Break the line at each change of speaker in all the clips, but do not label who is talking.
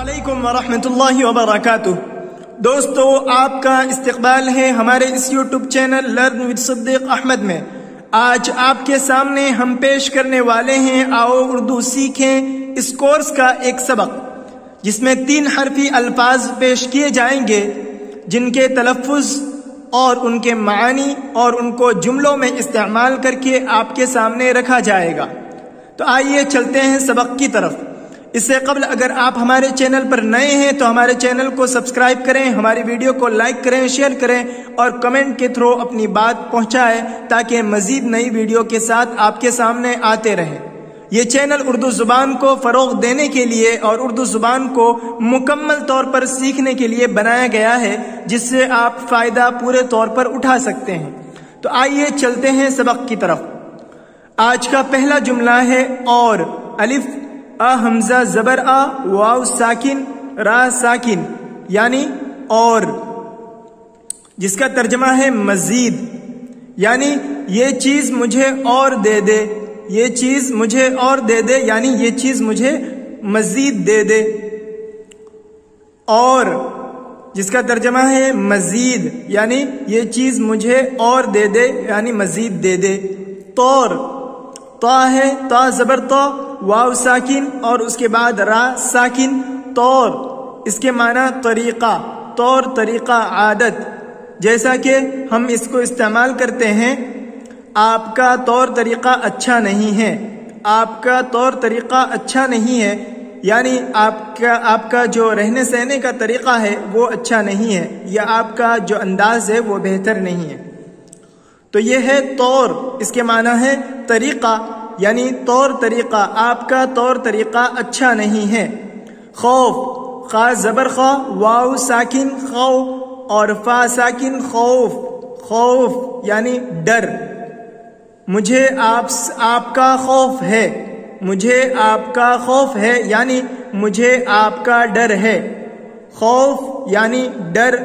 अस्सलामुअलैकुम वरहमतुल्लाहि वबरकातुह। दोस्तों, आपका इस्तकबाल है हमारे इस YouTube channel learn with Siddiq Ahmad में। आज आपके सामने हम पेश करने वाले हैं आओ उर्दू सीखें इस कोर्स का एक सबक, जिसमें 3 हरफी अल्फाज पेश किए जाएंगे जिनके तलफ़्फ़ुज़ और उनके मानी और उनको जुमलों में इस्तेमाल करके आपके सामने रखा जाएगा। तो आइए चलते हैं सबक की तरफ। इससे कबल अगर आप हमारे चैनल पर नए हैं तो हमारे चैनल को सब्सक्राइब करें, हमारी वीडियो को लाइक करें, शेयर करें और कमेंट के थ्रू अपनी बात पहुंचाएं ताकि मजीद नई वीडियो के साथ आपके सामने आते रहें। ये चैनल उर्दू जुबान को फरोग देने के लिए और उर्दू जुबान को मुकम्मल तौर पर सीखने के लिए बनाया गया है, जिससे आप फायदा पूरे तौर पर उठा सकते हैं। तो आइए चलते हैं सबक की तरफ। आज का पहला जुमला है और अलिफ आ हमजा जबर आ वाव साकिन रा साकिन यानी और, जिसका तर्जमा है मजीद, यानी ये चीज मुझे और दे दे, ये चीज मुझे और दे दे, यानी ये चीज मुझे मजीद दे दे। और जिसका तर्जमा है मजीद, यानी ये चीज मुझे और दे दे, यानी मजीद दे दे। तौर, ता है, ता जबर ता, वाव साकिन और उसके बाद रा साकिन। तौर इसके माना तरीका, तौर तरीका, आदत। जैसा कि हम इसको इस्तेमाल करते हैं, आपका तौर तरीका अच्छा नहीं है, आपका तौर तरीका अच्छा नहीं है, यानी आपका जो रहने सहने का तरीका है वो अच्छा नहीं है, या आपका जो अंदाज है वो बेहतर नहीं है। तो ये है तौर, इसके माना है तरीका, यानी तौर तरीका, आपका तौर तरीका अच्छा नहीं है। खौफ, खा जबर खा वाव साकिन खौ और फा साकिन खौफ, खौफ यानी डर। मुझे आपका खौफ है, मुझे आपका खौफ है, यानी मुझे आपका डर है। खौफ यानी डर,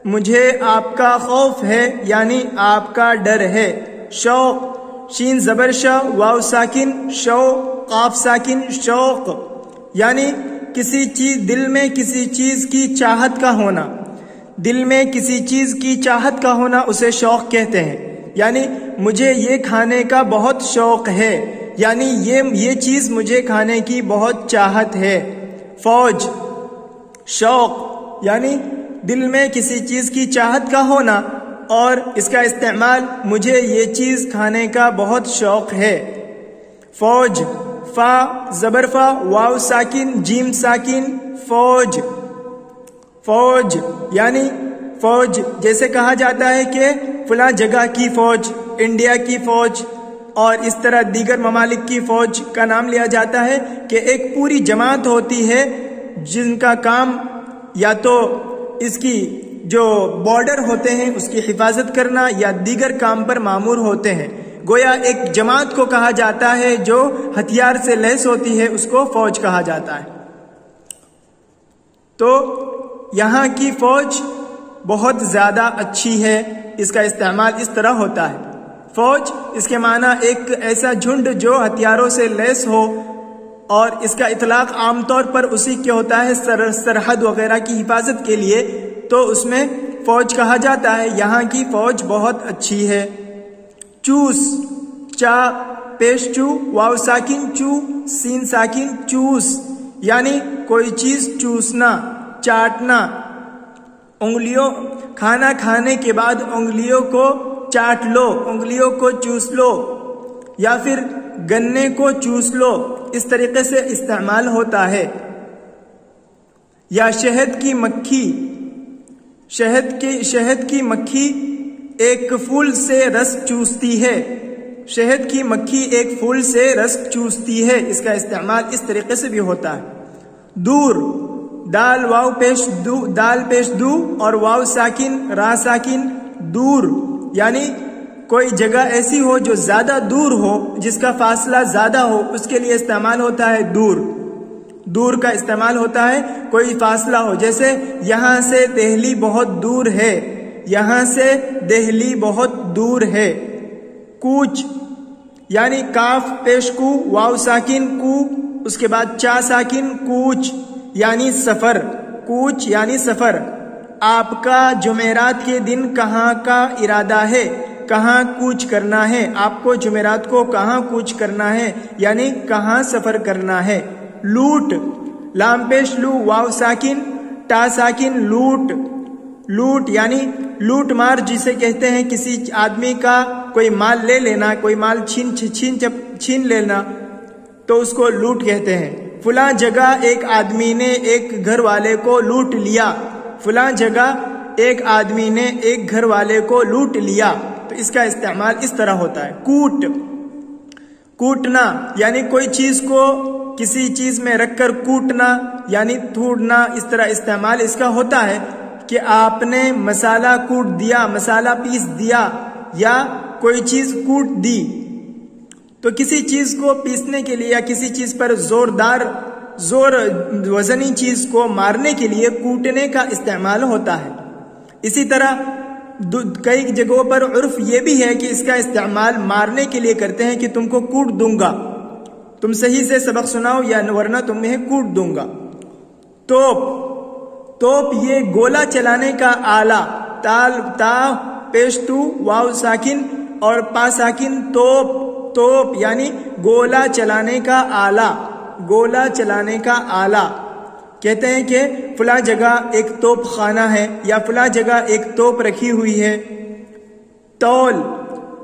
मुझे आपका खौफ है, यानी आपका डर है। शौक, शीन जबर श वाव साकिन शौ काफ साकिन शौक, यानी किसी चीज, दिल में किसी चीज की चाहत का होना, दिल में किसी चीज की चाहत का होना उसे शौक कहते हैं। यानी मुझे ये खाने का बहुत शौक है, यानी ये चीज मुझे खाने की बहुत चाहत है। फौज, शौक यानी दिल में किसी चीज की चाहत का होना और इसका इस्तेमाल मुझे ये चीज खाने का बहुत शौक है। फौज, फा जबर फा वाव साकिन जीम साकिन फौज, फौज यानी फौज। जैसे कहा जाता है कि फला जगह की फौज, इंडिया की फौज और इस तरह दीगर ममालिक की फौज का नाम लिया जाता है कि एक पूरी जमात होती है जिनका काम या तो इसकी जो बॉर्डर होते हैं उसकी हिफाजत करना या दीगर काम पर मामूर होते हैं। गोया एक जमात को कहा जाता है जो हथियार से लैस होती है, उसको फौज कहा जाता है। तो यहाँ की फौज बहुत ज्यादा अच्छी है, इसका इस्तेमाल इस तरह होता है। फौज इसके माना एक ऐसा झुंड जो हथियारों से लैस हो, और इसका इतलाक आमतौर पर उसी के होता है सरहद वगैरह की हिफाजत के लिए, तो उसमें फौज कहा जाता है। यहाँ की फौज बहुत अच्छी है। चूस, चा पेश चू वाव साकिन चू सीन साकिन चूस, यानी कोई चीज चूसना, चाटना। उंगलियों, खाना खाने के बाद उंगलियों को चाट लो, उंगलियों को चूस लो, या फिर गन्ने को चूस लो, इस तरीके से इस्तेमाल होता है। या शहद की मक्खी, शहद की मक्खी एक फूल से रस चूसती है, शहद की मक्खी एक फूल से रस चूसती है, इसका इस्तेमाल इस तरीके से भी होता है। दूर, दाल वाव पेश दू, दाल पेश दू और वाव साकिन रा साकिन दूर, यानी कोई जगह ऐसी हो जो ज्यादा दूर हो, जिसका फासला ज्यादा हो, उसके लिए इस्तेमाल होता है दूर। दूर का इस्तेमाल होता है कोई फासला हो, जैसे यहां से दिल्ली बहुत दूर है, यहां से दिल्ली बहुत दूर है। कूच यानी काफ पेश कू वाव साकिन कू उसके बाद चा साकिन कूच, یعنی سفر، کوچ یعنی سفر. آپ کا جمعرات کے دن کہاں کا ارادہ ہے؟ کہاں کوچ کرنا ہے؟ آپ کو جمعرات کو کہاں کوچ کرنا ہے یعنی کہاں سفر کرنا ہے. لوٹ، لام پیش لو واو ساکن تا ساکن لوٹ. لوٹ یعنی لوٹ مار جسے کہتے ہیں کسی آدمی کا کوئی مال لے لینا، کوئی مال چھین لینا، تو اس کو لوٹ کہتے ہیں. فلاں جگہ ایک آدمی نے ایک گھر والے کو لوٹ لیا. فلاں جگہ ایک آدمی نے ایک گھر والے کو لوٹ لیا. تو اس کا استعمال اس طرح ہوتا ہے. کوٹ، کوٹنا یعنی کوئی چیز کو کسی چیز میں رکھ کر کوٹنا یعنی توڑنا. اس طرح استعمال اس کا ہوتا ہے کہ آپ نے مسالہ کوٹ دیا، مسالہ پیس دیا یا کوئی چیز کوٹ دی. تو کسی چیز کو پیسنے کے لیے یا کسی چیز پر زور وزنی چیز کو مارنے کے لیے کوٹنے کا استعمال ہوتا ہے. اسی طرح کئی جگہوں پر عرف یہ بھی ہے کہ اس کا استعمال مارنے کے لیے کرتے ہیں کہ تم کو کوٹ دوں گا، تم صحیح سے سبق سناؤ یا ورنہ تمہیں کوٹ دوں گا. توپ، توپ یہ گولا چلانے کا آلہ. تا پیش تو واو ساکن اور پا ساکن. توپ، توپ یعنی گولا چلانے کا آلہ، گولا چلانے کا آلہ. کہتے ہیں کہ فلاں جگہ ایک توپ خانہ ہے یا فلاں جگہ ایک توپ رکھی ہوئی ہے. تول،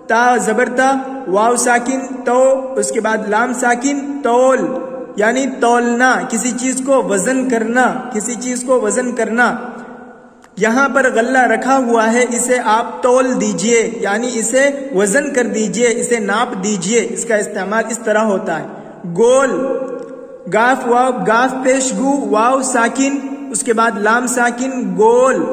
تا زبرتا واو ساکن تو اس کے بعد لام ساکن. تول یعنی تولنا، کسی چیز کو وزن کرنا، کسی چیز کو وزن کرنا. یہاں پر غلہ رکھا ہوا ہے، اسے آپ تول دیجئے یعنی اسے وزن کر دیجئے، اسے ناپ دیجئے. اس کا استعمال اس طرح ہوتا ہے. گول، گاف واو گاف پیش گو واو ساکن اس کے بعد لام ساکن. گول،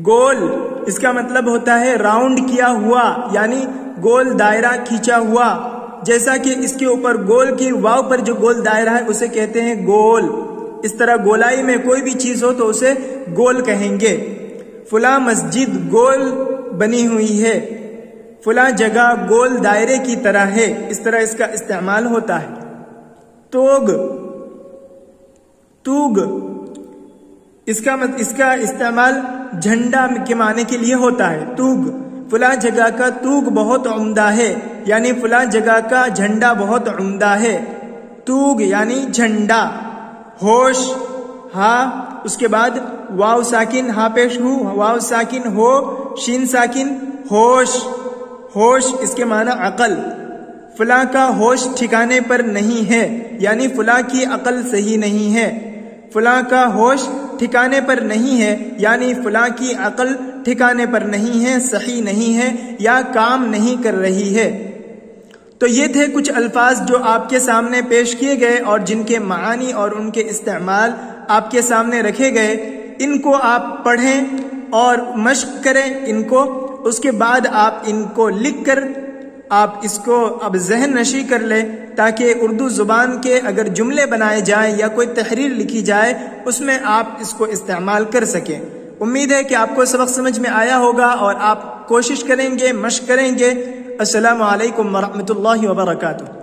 گول اس کا مطلب ہوتا ہے راؤنڈ کیا ہوا یعنی گول دائرہ کھینچا ہوا. جیسا کہ اس کے اوپر گول کی واو پر جو گول دائرہ ہے اسے کہتے ہیں گول. اس طرح گولائی میں کوئی بھی چیز ہو تو اسے گول کہیں گے. فلاں مسجد گول بنی ہوئی ہے، فلاں جگہ گول دائرے کی طرح ہے. اس طرح اس کا استعمال ہوتا ہے. توگ، توگ اس کا استعمال جھنڈا کے معنی کے لیے ہوتا ہے. توگ، فلاں جگہ کا توگ بہت عمدہ ہے یعنی فلاں جگہ کا جھنڈا بہت عمدہ ہے. توگ یعنی جھنڈا. ہوش، ہا اس کے بعد واو ساکن ہا پیش ہو واو ساکن ہو شین ساکن. ہوش، ہوش اس کے معنی عقل. فلاں کا ہوش ٹھکانے پر نہیں ہے یعنی فلاں کی عقل صحیح نہیں ہے. فلاں کا ہوش ٹھکانے پر نہیں ہے یعنی فلاں کی عقل ٹھکانے پر نہیں ہے، صحیح نہیں ہے یا کام نہیں کر رہی ہے. تو یہ تھے کچھ الفاظ جو آپ کے سامنے پیش کیے گئے اور جن کے معانی اور ان کے استعمال آپ کے سامنے رکھے گئے. ان کو آپ پڑھیں اور مشق کریں ان کو. اس کے بعد آپ ان کو لکھ کر آپ اس کو اب ذہن نشی کر لیں تاکہ اردو زبان کے اگر جملے بنائے جائیں یا کوئی تحریر لکھی جائے اس میں آپ اس کو استعمال کر سکیں. امید ہے کہ آپ کو سبق سمجھ میں آیا ہوگا اور آپ کوشش کریں گے، مشق کریں گے. السلام علیکم ورحمۃ اللہ وبرکاتہ.